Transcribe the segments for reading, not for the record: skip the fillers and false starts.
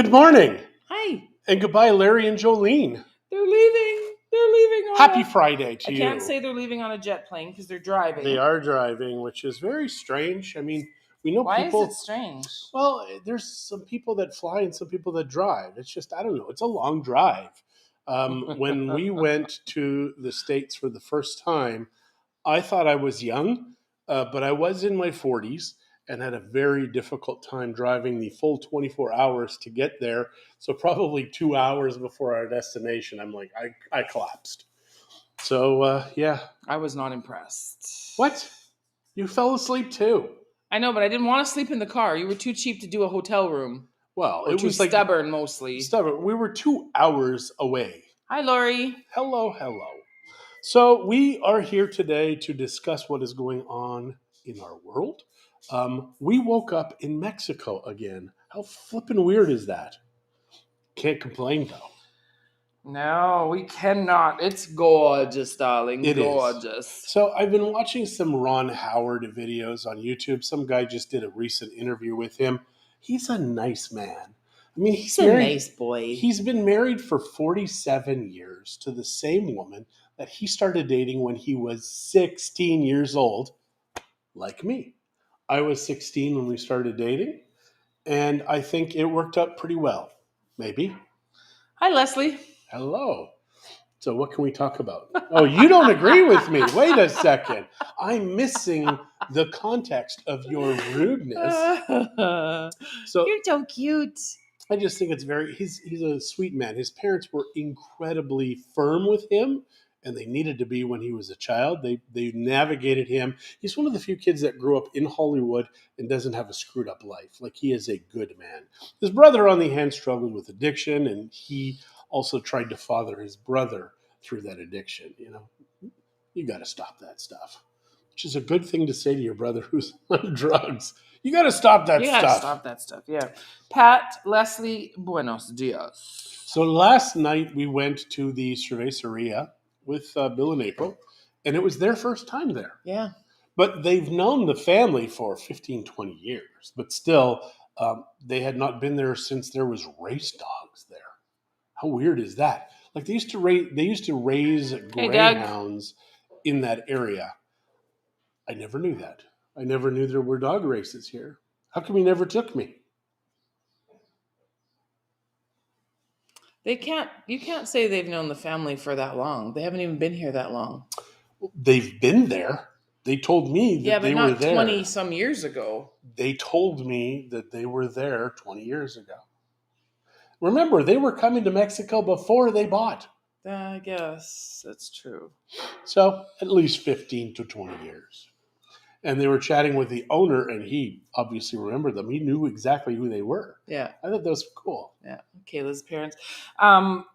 Good morning. Hi. And goodbye, Larry and Jolene. They're leaving. They're leaving on Happy a... Friday to I you. can't say they're leaving on a jet plane because they're driving. They are driving, which is very strange. I mean, we know Why people. is it strange? Well, there's some people that fly and some people that drive. It's just, I don't know. It's a long drive. When we went to the States for the first time, I thought I was young, but I was in my 40s and had a very difficult time driving the full 24 hours to get there. So probably 2 hours before our destination, I'm like, I collapsed. So, yeah. I was not impressed. What? You fell asleep too. I know, but I didn't want to sleep in the car. You were too cheap to do a hotel room. Well, Or it too was like stubborn, mostly. stubborn. We were 2 hours away. Hi, Lori. Hello. So we are here today to discuss what is going on in our world. We woke up in Mexico again. How flippin' weird is that? Can't complain though. No, we cannot. It's gorgeous, darling. It is. Gorgeous. So I've been watching some Ron Howard videos on YouTube. Some guy just did a recent interview with him. He's a nice man. I mean, he's a married, nice boy. He's been married for 47 years to the same woman that he started dating when he was 16 years old, like me. I was 16 when we started dating, and I think it worked out pretty well. Maybe. Hi, Leslie. Hello. So what can we talk about? Oh, you don't agree with me. Wait a second. I'm missing the context of your rudeness. So you're so cute. I just think it's he's a sweet man. His parents were incredibly firm with him, and they needed to be when he was a child. They navigated him. He's one of the few kids that grew up in Hollywood and doesn't have a screwed up life. Like, he is a good man. His brother, on the hand, struggled with addiction, and he also tried to father his brother through that addiction. You know, you got to stop that stuff, which is a good thing to say to your brother who's on drugs. You got to stop that stuff. You got to stop that stuff, yeah. Pat, Leslie, buenos dias. So last night we went to the cervezaria with Bill and April, and it was their first time there. Yeah. But they've known the family for 15, 20 years. But still, they had not been there since there was race dogs there. How weird is that? Like, they used to raise greyhounds in that area. I never knew that. I never knew there were dog races here. How come you never took me? You can't say they've known the family for that long. They haven't even been here that long. They've been there. They told me that they were there. 20 some years ago. They told me that they were there 20 years ago. Remember, they were coming to Mexico before they bought. I guess that's true. So at least 15 to 20 years. And they were chatting with the owner, and he obviously remembered them. He knew exactly who they were. Yeah. I thought that was cool. Yeah. Kayla's parents. It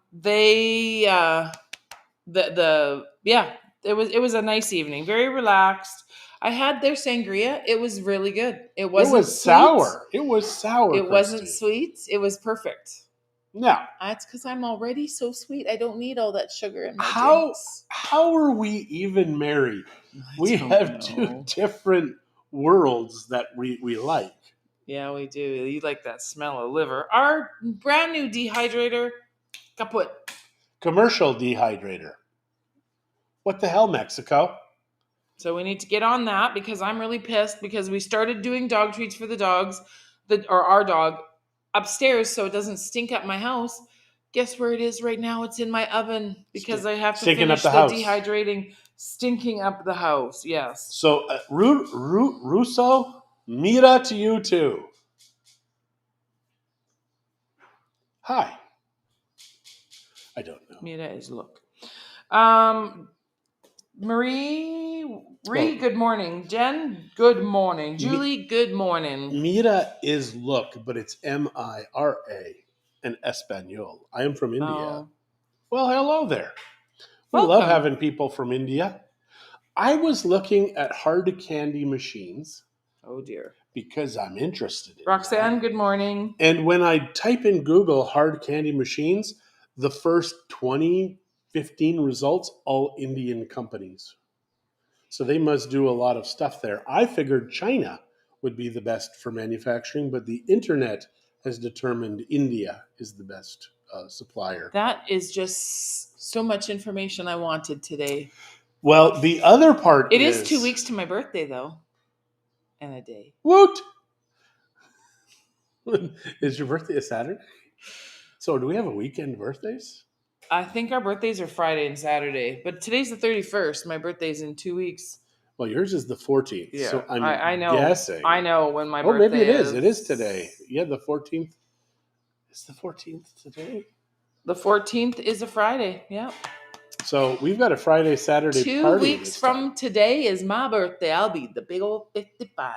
was a nice evening. Very relaxed. I had their sangria. It was really good. It was sour. It was sour. It wasn't sweet. It was perfect. No. That's because I'm already so sweet. I don't need all that sugar in my drinks. How are we even married? We have two different worlds that we like. Yeah, we do. You like that smell of liver. Our brand new dehydrator, kaput. Commercial dehydrator. What the hell, Mexico? So we need to get on that, because I'm really pissed because we started doing dog treats for the dogs, or our dog, upstairs so it doesn't stink up my house. Guess where it is right now? It's in my oven because I have to finish the dehydrating, stinking up the house. Yes. So, Russo, mira to you too. Hi. I don't know. Mira is look. Marie, good morning. Jen, good morning. Julie, good morning. Mira is look, but it's M-I-R-A in Espanol. I am from India. Oh. Well, hello there. We love having people from India. I was looking at hard candy machines. Oh, dear. Because I'm interested in Roxanne, good morning. And when I type in Google hard candy machines, the first 15 results, all Indian companies. So they must do a lot of stuff there. I figured China would be the best for manufacturing, but the internet has determined India is the best supplier. That is just so much information I wanted today. Well, the other part It is 2 weeks to my birthday, though, and a day. Woot! Is your birthday a Saturday? So do we have a weekend birthdays? I think our birthdays are Friday and Saturday, but today's the 31st. My birthday's in 2 weeks. Well, yours is the 14th. Yeah, So I'm I know. guessing. I know when my Oh, maybe birthday it is. It is today. Yeah, the 14th. It's the 14th today. The 14th is a Friday. Yeah. So we've got a Friday, Saturday 2 party. weeks from today is my birthday. I'll be the big old 55.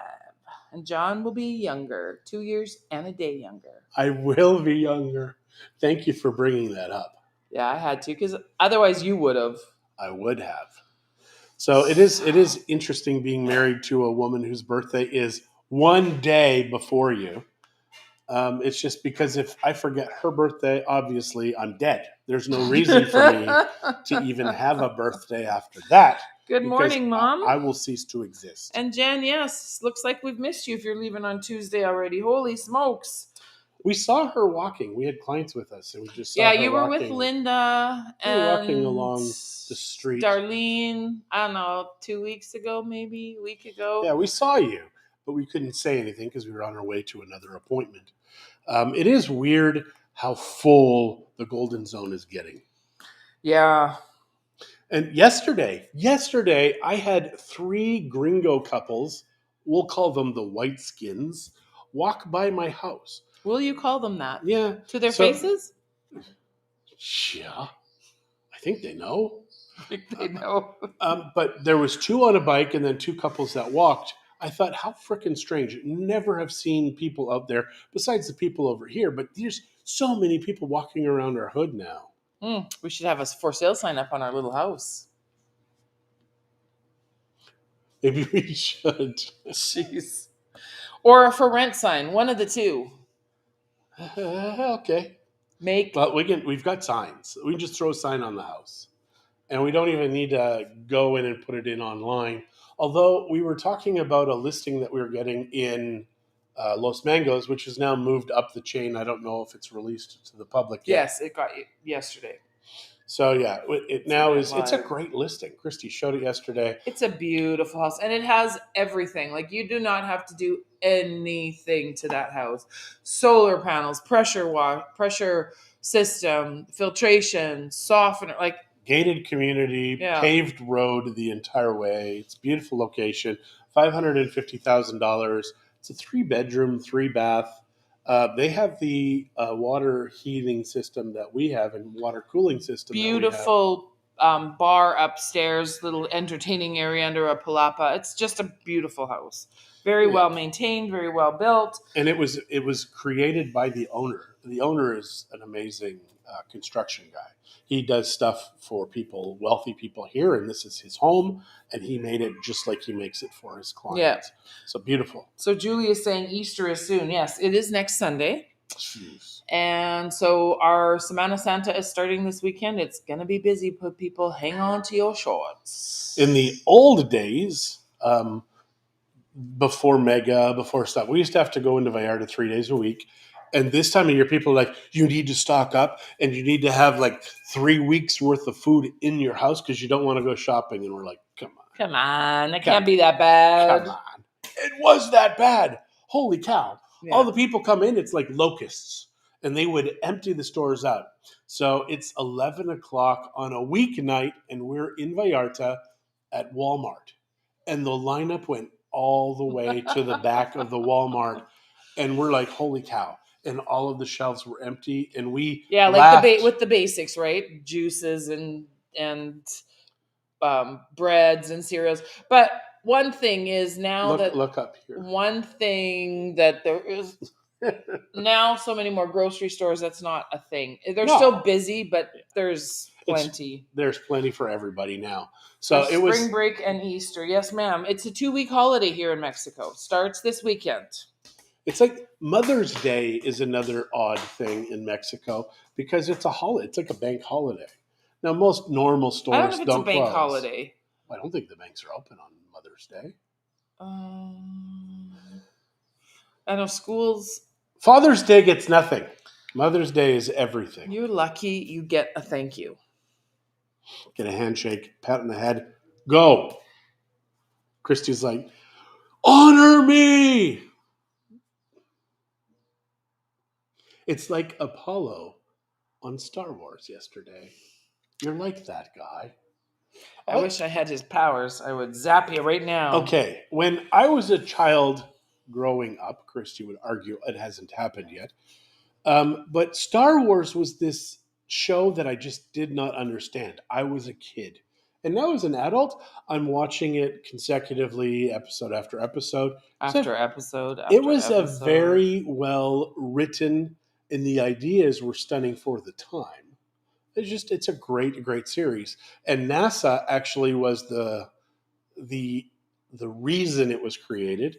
And John will be younger, 2 years and a day younger. I will be younger. Thank you for bringing that up. Yeah, I had to, because otherwise you would have. I would have. So it is interesting being married to a woman whose birthday is one day before you. It's just because if I forget her birthday, obviously I'm dead. There's no reason for me to even have a birthday after that. Good morning, Mom. I will cease to exist. And Jen, yes, looks like we've missed you if you're leaving on Tuesday already. Holy smokes. We saw her walking. We had clients with us, and we just saw her you were walking. with Linda and walking along the street. Darlene, I don't know, 2 weeks ago, maybe a week ago. Yeah, we saw you, but we couldn't say anything because we were on our way to another appointment. It is weird how full the Golden Zone is getting. Yeah. And yesterday, I had 3 gringo couples, we'll call them the White Skins, walk by my house. Will you call them that? Yeah. To their faces? Yeah. I think they know. I think they know. But there was 2 on a bike and then 2 couples that walked. I thought, how freaking strange. Never have seen people out there besides the people over here, but there's so many people walking around our hood now. We should have a for sale sign up on our little house. Maybe we should. Jeez. Or a for rent sign, one of the two. Okay. But we've got signs. We can just throw a sign on the house. And we don't even need to go in and put it in online. Although we were talking about a listing that we were getting in Los Mangos, which has now moved up the chain. I don't know if it's released to the public yet. Yes, it got yesterday. So yeah, it's a great listing. Christy showed it yesterday. It's a beautiful house, and it has everything. Like, you do not have to do anything to that house. Solar panels, pressure system, filtration, softener, like gated community, paved road the entire way. It's a beautiful location. $550,000. It's a 3-bedroom, 3-bath. They have the water heating system that we have and water cooling system. Beautiful bar upstairs, little entertaining area under a palapa. It's just a beautiful house. Very well maintained, very well built. And it was created by the owner. The owner is an amazing construction guy. He does stuff for people, wealthy people here, and this is his home, and he made it just like he makes it for his clients. Yeah. So beautiful. So Julie is saying Easter is soon. Yes, it is next Sunday. Jeez. And so our Semana Santa is starting this weekend. It's going to be busy. Put people, hang on to your shorts. In the old days, before stuff, we used to have to go into Vallarta 3 days a week. And this time of year, people are like, you need to stock up and you need to have like 3 weeks worth of food in your house because you don't want to go shopping. And we're like, come on. Come on. It can't be that bad. Come on. It was that bad. Holy cow. Yeah. All the people come in, it's like locusts. And they would empty the stores out. So it's 11 o'clock on a weeknight and we're in Vallarta at Walmart. And the lineup went all the way to the back of the Walmart. And we're like, holy cow. And all of the shelves were empty, and we like with the basics, right? Juices and breads and cereals. But one thing is now look up here. One thing that there is now so many more grocery stores. That's not a thing. They're still busy, but there's plenty. There's plenty for everybody now. So it was spring break and Easter. Yes, ma'am. It's a 2-week holiday here in Mexico. Starts this weekend. It's like Mother's Day is another odd thing in Mexico because it's a holiday. It's like a bank holiday. Now, most normal stores don't close. I don't know if it's a bank holiday. I don't think the banks are open on Mother's Day. I know schools. Father's Day gets nothing. Mother's Day is everything. You're lucky you get a thank you. Get a handshake, pat on the head, go. Christy's like, honor me. It's like Apollo on Star Wars yesterday. You're like that guy. I wish I had his powers. I would zap you right now. Okay, when I was a child growing up, Christy would argue it hasn't happened yet. But Star Wars was this show that I just did not understand. I was a kid. And now as an adult, I'm watching it consecutively, episode after episode. After episode after It was a episode. very well written, and the ideas were stunning for the time. It's a great series. And NASA actually was the the reason it was created,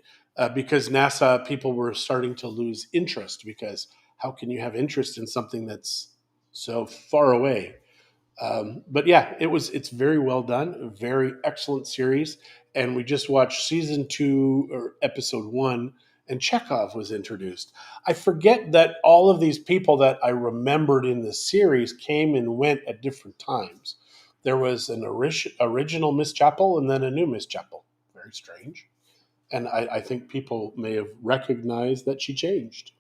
because NASA people were starting to lose interest, because how can you have interest in something that's so far away? But yeah, it's very well done, a very excellent series, and we just watched season 2 or episode 1, and Chekhov was introduced. I forget that all of these people that I remembered in the series came and went at different times. There was an original Miss Chapel and then a new Miss Chapel. Very strange. And I think people may have recognized that she changed.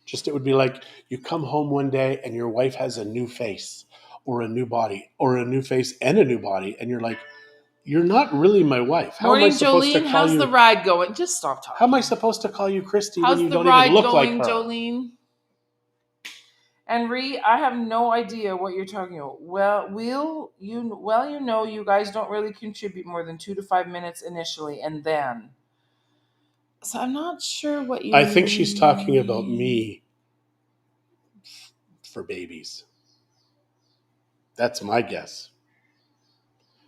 Just it would be like you come home one day and your wife has a new face or a new body or a new face and a new body, and you're like, you're not really my wife. How am I Morning, supposed to Jolene. call How's the you? ride going? Just stop talking. How am I supposed to call you Christy when How's you the don't ride even look like going, her? Jolene? And Ree, I have no idea what you're talking about. You guys don't really contribute more than 2 to 5 minutes initially, and then. So I'm not sure what you I think she's talking about mean. me for babies. That's my guess.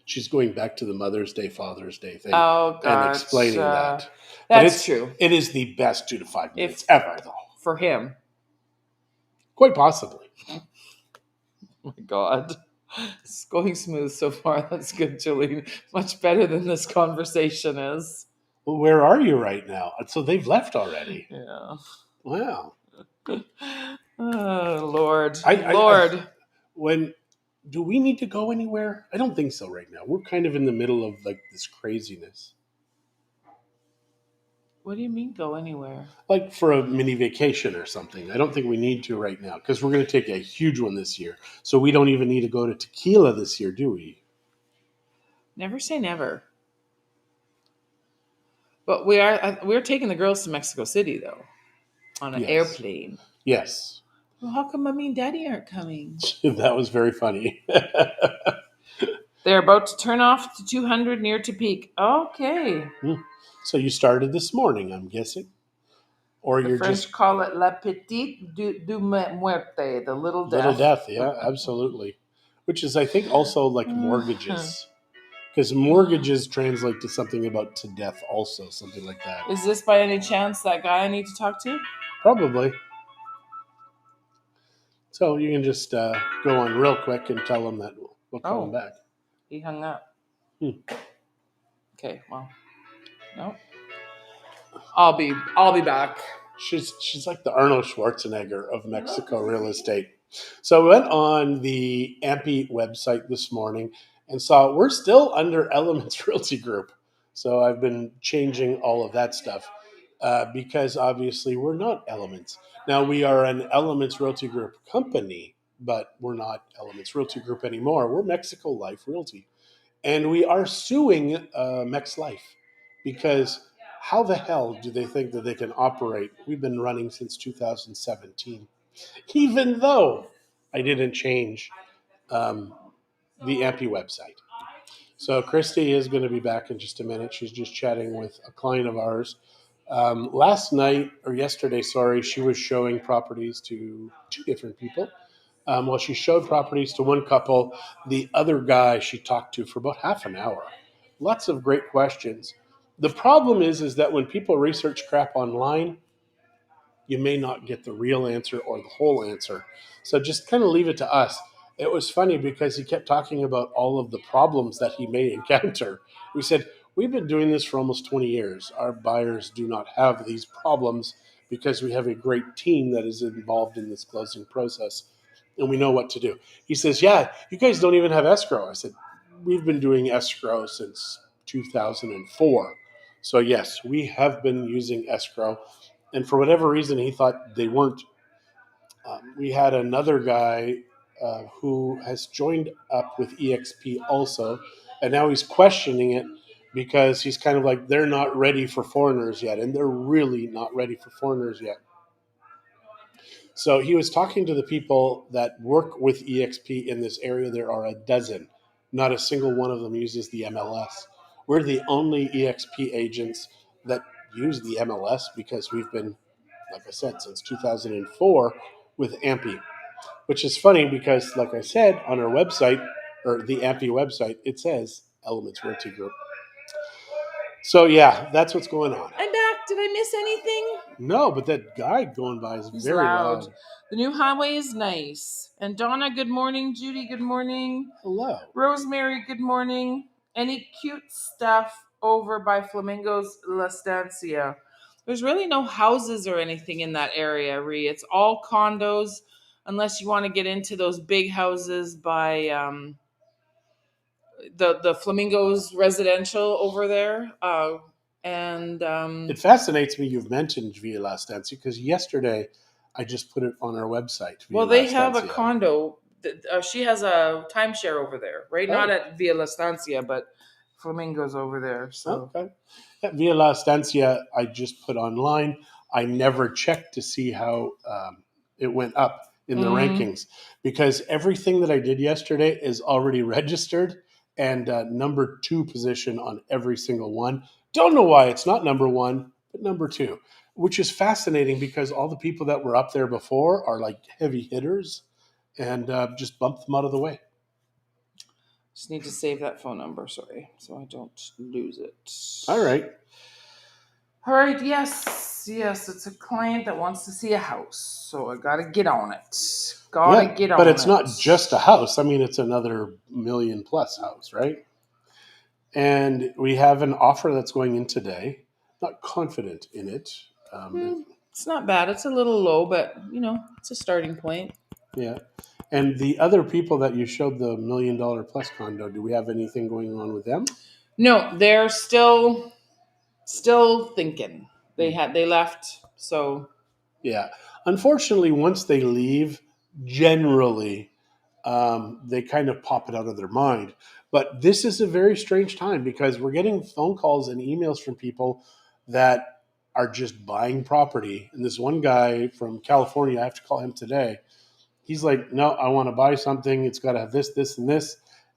She's going back to the Mother's Day, Father's Day thing Oh, and explaining gotcha. that. That's true. It is the best 2 to 5 minutes If ever, though. for him. Quite possibly. Oh my God. It's going smooth so far. That's good, Jolene. Much better than this conversation is. Well, where are you right now? So they've left already. Yeah. Wow. Oh, Lord. Lord. When do we need to go anywhere? I don't think so right now. We're kind of in the middle of like this craziness. What do you mean go anywhere? Like for a mini vacation or something. I don't think we need to right now because we're going to take a huge one this year. So we don't even need to go to Tequila this year, do we? Never say never. But we're taking the girls to Mexico City though, on an airplane. Yes. Well, how come Mommy and Daddy aren't coming? That was very funny. They're about to turn off to 200 near to peak. Okay. So you started this morning, I'm guessing? Or The French call it La Petite du Muerte, the little death. Little death, yeah, absolutely. Which is, I think, also like mortgages. Because mortgages translate to something about to death also, something like that. Is this by any chance that guy I need to talk to? Probably. So you can just go on real quick and tell him that we'll call him back. He hung up. Okay, well, no. I'll be back. She's like the Arnold Schwarzenegger of Mexico real estate. So we went on the Ampy website this morning and saw we're still under Elements Realty Group. So I've been changing all of that stuff because obviously we're not Elements. Now we are an Elements Realty Group company, but we're not Elements Realty Group anymore. We're Mexico Life Realty. And we are suing Mex Life because how the hell do they think that they can operate? We've been running since 2017, even though I didn't change the Ampy website. So Christy is going to be back in just a minute. She's just chatting with a client of ours. Last night, or yesterday, sorry, she was showing properties to 2 different people. Well, she showed properties to one couple. The other guy she talked to for about half an hour. Lots of great questions. The problem is that when people research crap online, you may not get the real answer or the whole answer. So just kind of leave it to us. It was funny because he kept talking about all of the problems that he may encounter. We said, we've been doing this for almost 20 years. Our buyers do not have these problems because we have a great team that is involved in this closing process and we know what to do. He says, yeah, you guys don't even have escrow. I said, we've been doing escrow since 2004. So, yes, we have been using escrow. And for whatever reason, he thought they weren't. We had another guy who has joined up with EXP also, and now he's questioning it because he's kind of like, they're not ready for foreigners yet, and they're really not ready for foreigners yet. So he was talking to the people that work with EXP in this area. There are a dozen. Not a single one of them uses the MLS. We're the only EXP agents that use the MLS because we've been, like I said, since 2004 with AMPI, which is funny because, like I said, on our website, or the AMPI website, it says Elements Realty Group. So, yeah, that's what's going on. I'm back. Did I miss anything? No, but that guy going by is He's very loud. loud. The new highway is nice. And Donna, good morning. Judy, good morning. Hello. Rosemary, good morning. Any cute stuff over by Flamingos La Estancia? There's really no houses or anything in that area, Ree. It's all condos, unless you want to get into those big houses by the Flamingos residential over there. It fascinates me you've mentioned Via La Estancia because yesterday I just put it on our website. Via well, La they have a Estancia. condo. She has a timeshare over there, right? Oh. Not at Via La Estancia, but Flamingos over there. So Okay. Yeah, Via La Estancia, I just put online. I never checked to see how it went up in the rankings because everything that I did yesterday is already registered and number 2 position on every single one. Don't know why it's not number 1, but number 2, which is fascinating because all the people that were up there before are like heavy hitters and just bumped them out of the way. just need to save that phone number, sorry, so I don't lose it. All right. All right, yes, it's a client that wants to see a house, so I gotta get on it. But it's not just a house. I mean, it's another million plus house, right? And we have an offer that's going in today. Not confident in it. It's not bad. It's a little low, but it's a starting point. Yeah. And the other people that you showed the $1 million plus condo, do we have anything going on with them? No, they're still thinking. They left, so Yeah. Unfortunately, once they leave, generally, they kind of pop it out of their mind. But this is a very strange time because we're getting phone calls and emails from people that are just buying property. And this one guy from California, I have to call him today. He's like, no, I want to buy something. It's got to have this, this, and this.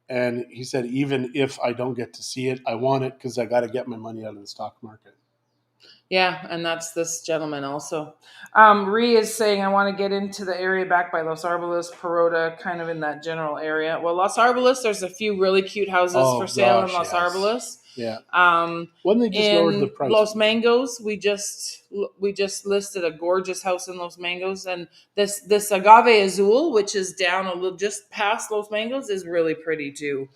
And he said, even if I don't get to see it, I want it because I got to get my money out of the stock market. yeah, and that's this gentleman also. Ree is saying, I want to get into the area back by Los Arboles, Perota, kind of in that general area. Well, Los Arboles, there's a few really cute houses for sale in Los Arboles. Yeah. When they just lowered the price. Los Mangos, we just listed a gorgeous house in Los Mangos, and this Agave Azul, which is down a little just past Los Mangos, is really pretty too.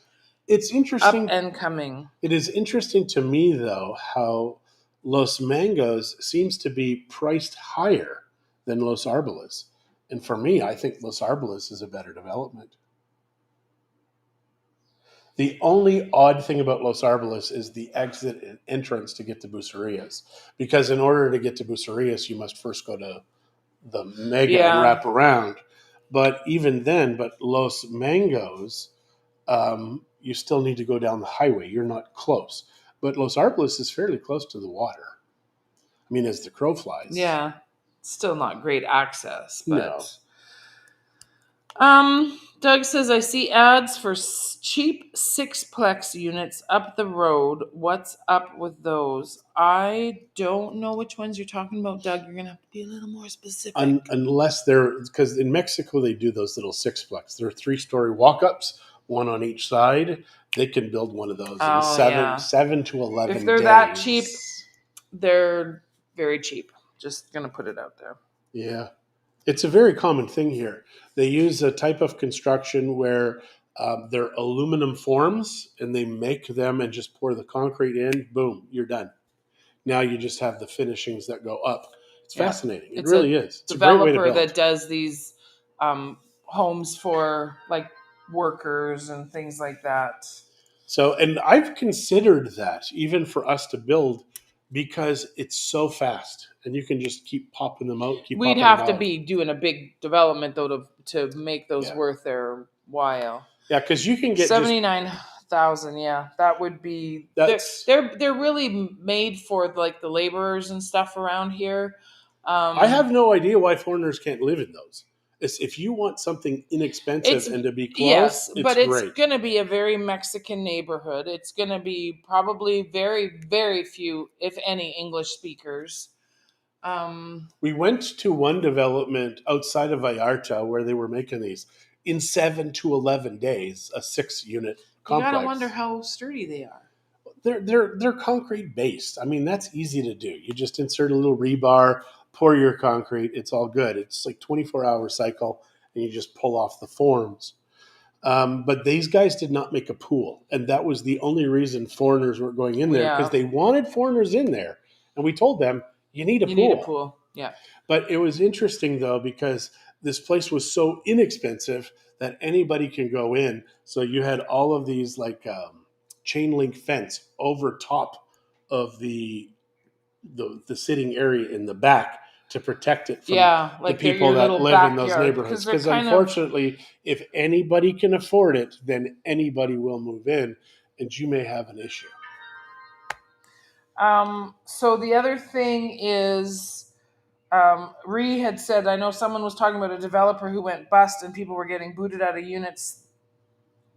It's interesting. Up and coming. It is interesting to me though how Los Mangos seems to be priced higher than Los Arboles. And for me, I think Los Arboles is a better development. The only odd thing about Los Arboles is the exit and entrance to get to Bucerias. Because in order to get to Bucerias, you must first go to the Mega and wrap around. But even then, Los Mangos, you still need to go down the highway. You're not close. But Los Arboles is fairly close to the water. I mean, as the crow flies. Yeah. Still not great access, but no. Doug says, I see ads for cheap sixplex units up the road. What's up with those? I don't know which ones you're talking about, Doug. You're going to have to be a little more specific. Unless because in Mexico they do those little sixplex. They're 3-story walk-ups, one on each side. They can build one of those in 7 to 11 days. If they're that cheap, they're very cheap. Just going to put it out there. Yeah. It's a very common thing here. They use a type of construction where they're aluminum forms and they make them and just pour the concrete in. Boom, you're done. Now you just have the finishings that go up. It's fascinating. It It's really a is. It's a great way to developer build. that does these homes for like workers and things like that. So, and I've considered that even for us to build because it's so fast and you can just keep popping them out, keep We'd popping them have to out. be doing a big development though to make those Yeah. worth their while. Yeah, because you can get 79,000, yeah, that would be. that's. They're really made for like the laborers and stuff around here. I have no idea why foreigners can't live in those. If you want something inexpensive It's and to be close, yes, it's but it's great. going to be a very Mexican neighborhood. It's going to be probably very few, if any, English speakers. We went to one development outside of Vallarta where they were making these in 7 to 11 days, a 6 unit You got to wonder complex. how sturdy they are. They're concrete based. I mean, that's easy to do. You just insert a little rebar, pour your concrete. It's all good. It's like 24-hour cycle, and you just pull off the forms. But these guys did not make a pool, and that was the only reason foreigners were going in there because Yeah, they wanted foreigners in there, and we told them you need a you need a pool. pool. Yeah. But it was interesting though because this place was so inexpensive that anybody can go in. So you had all of these like chain link fence over top of the sitting area in the back to protect it from Yeah, the like they're people your that little live in those backyard neighborhoods. because they're Because kind of. unfortunately, if anybody can afford it, then anybody will move in, and you may have an issue. So the other thing is, Ree had said, I know someone was talking about a developer who went bust and people were getting booted out of units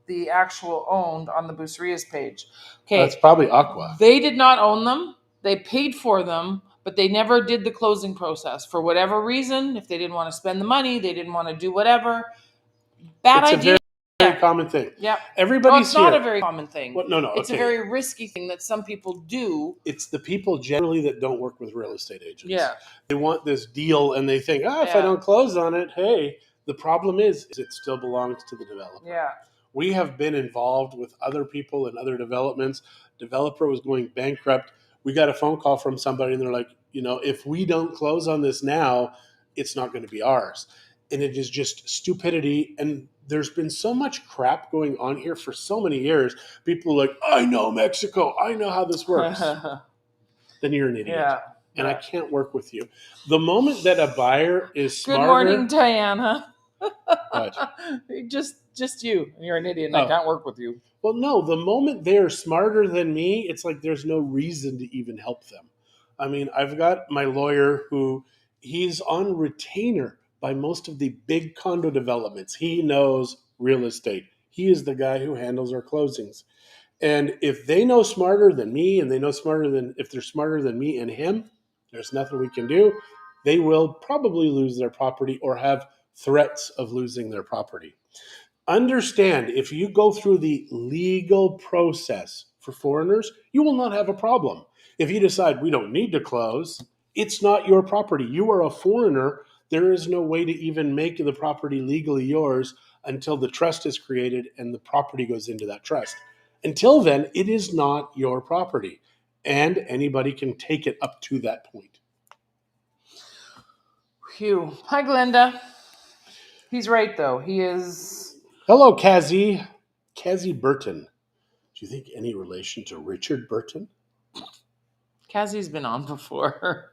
the actual owned on the Buceria's page. That's Okay, probably Aqua. they did not own them. They paid for them, but they never did the closing process for whatever reason. If they didn't want to spend the money, they didn't want to do whatever. Bad It's a idea. very common thing. Yep. No, Everybody's it's not a here. very common thing. Well, no, It's a okay. very risky thing that some people do. It's the people generally that don't work with real estate agents. Yeah. They want this deal and they think, if I Yeah. don't close on it, hey, the problem is it still belongs to the developer. Yeah. We have been involved with other people and other developments. Developer was going bankrupt. We got a phone call from somebody and they're like, if we don't close on this now, it's not going to be ours. And it is just stupidity. And there's been so much crap going on here for so many years. People are like, I know Mexico. I know how this works. Then you're an idiot. Yeah. And I can't work with you. The moment that a buyer is smarter. Good morning, Diana. What? Just you. You're an idiot and I can't work with you. Well, no, the moment they're smarter than me, it's like there's no reason to even help them. I mean, I've got my lawyer who he's on retainer by most of the big condo developments. He knows real estate. He is the guy who handles our closings. And if they know smarter than me and they know if they're smarter than me and him, there's nothing we can do. They will probably lose their property or have threats of losing their property. Understand, if you go through the legal process for foreigners, you will not have a problem. If you decide we don't need to close, it's not your property. You are a foreigner. There is no way to even make the property legally yours until the trust is created and the property goes into that trust. Until then, it is not your property, and anybody can take it up to that point. Phew. Hi, Glenda. He's right, though. He is. Hello, Kazi. Kazi Burton. Do you think any relation to Richard Burton? Kazi's been on before.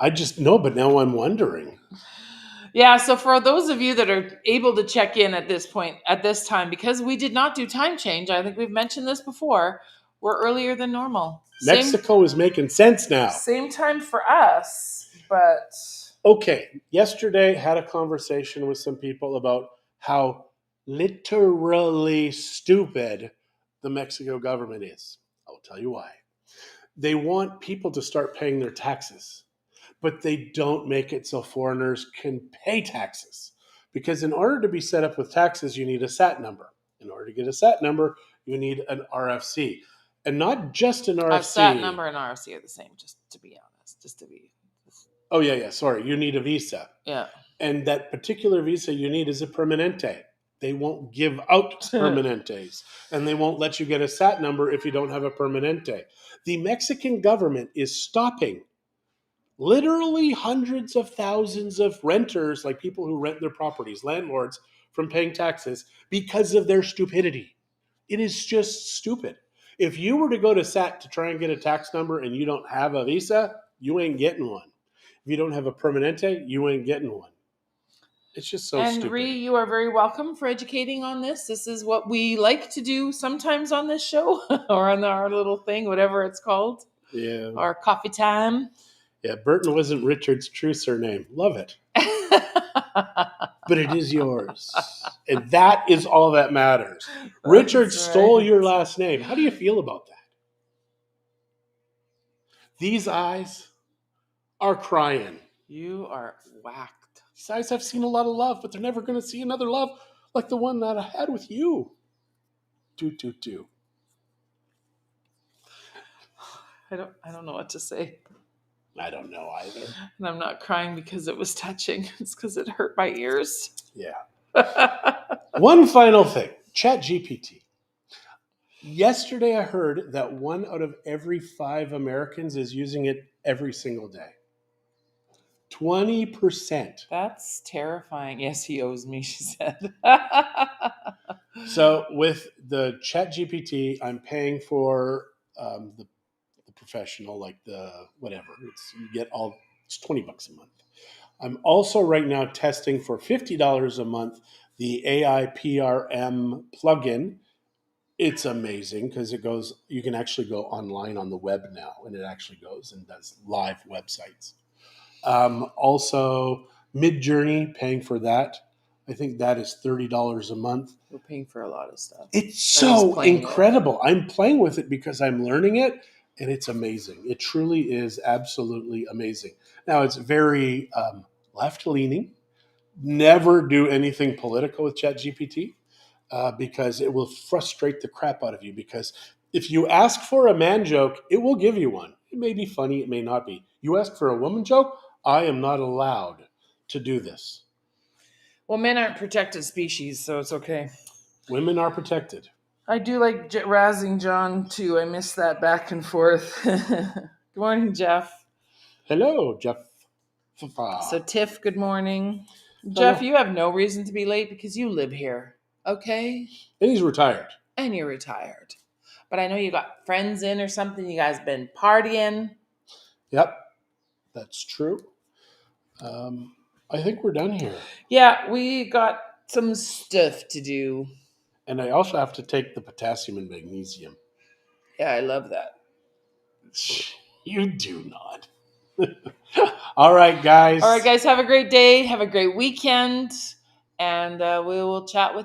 I just know, but now I'm wondering. Yeah, so for those of you that are able to check in at this point, at this time, because we did not do time change, I think we've mentioned this before, we're earlier than normal. Mexico is making sense now. Same time for us, but... Okay, yesterday had a conversation with some people about how literally stupid the Mexico government is. I'll tell you why. They want people to start paying their taxes, but they don't make it so foreigners can pay taxes. Because in order to be set up with taxes, you need a SAT number. In order to get a SAT number, you need an RFC. And not just an RFC. A SAT number and RFC are the same, just to be honest. Oh, yeah, sorry. You need a visa. Yeah. And that particular visa you need is a permanente. They won't give out permanentes. And they won't let you get a SAT number if you don't have a permanente. The Mexican government is stopping literally hundreds of thousands of renters, like people who rent their properties, landlords, from paying taxes because of their stupidity. It is just stupid. If you were to go to SAT to try and get a tax number and you don't have a visa, you ain't getting one. If you don't have a permanente, you ain't getting one. It's just so And stupid. Ree, you are very welcome for educating on this. This is what we like to do sometimes on this show or on our little thing, whatever it's called. Yeah. Our coffee time. Yeah, Burton wasn't Richard's true surname. Love it. But it is yours. And that is all that matters. Richard stole your last name. How do you feel about that? These eyes are crying. You are whacked. These eyes have seen a lot of love, but they're never going to see another love like the one that I had with you. Do. I don't know what to say. I don't know either. And I'm not crying because it was touching. It's because it hurt my ears. Yeah. One final thing. ChatGPT. Yesterday I heard that 1 out of every 5 Americans is using it every single day. 20%. That's terrifying. Yes, he owes me, she said. So with the ChatGPT, I'm paying for the professional, like the whatever. It's $20 a month. I'm also right now testing for $50 a month the AI PRM plugin. It's amazing because you can actually go online on the web now, and it actually goes and does live websites. Also, Midjourney, paying for that. I think that is $30 a month. We're paying for a lot of stuff. It's so incredible. I'm playing with it because I'm learning it, and it's amazing. It truly is absolutely amazing. Now, it's very left-leaning. Never do anything political with ChatGPT because it will frustrate the crap out of you. Because if you ask for a man joke, it will give you one. It may be funny, it may not be. You ask for a woman joke, I am not allowed to do this. Well, men aren't protected species, so it's okay. Women are protected. I do like razzing John, too. I miss that back and forth. Good morning, Jeff. Hello, Jeff. So, Tiff, good morning. Jeff, you have no reason to be late because you live here, okay? And he's retired. And you're retired. But I know you got friends in or something. You guys been partying. Yep, that's true. I think we're done here. Yeah, we got some stuff to do. And I also have to take the potassium and magnesium. Yeah, I love that. You do not. All right, guys. All right, guys, have a great day. Have a great weekend. And we will chat with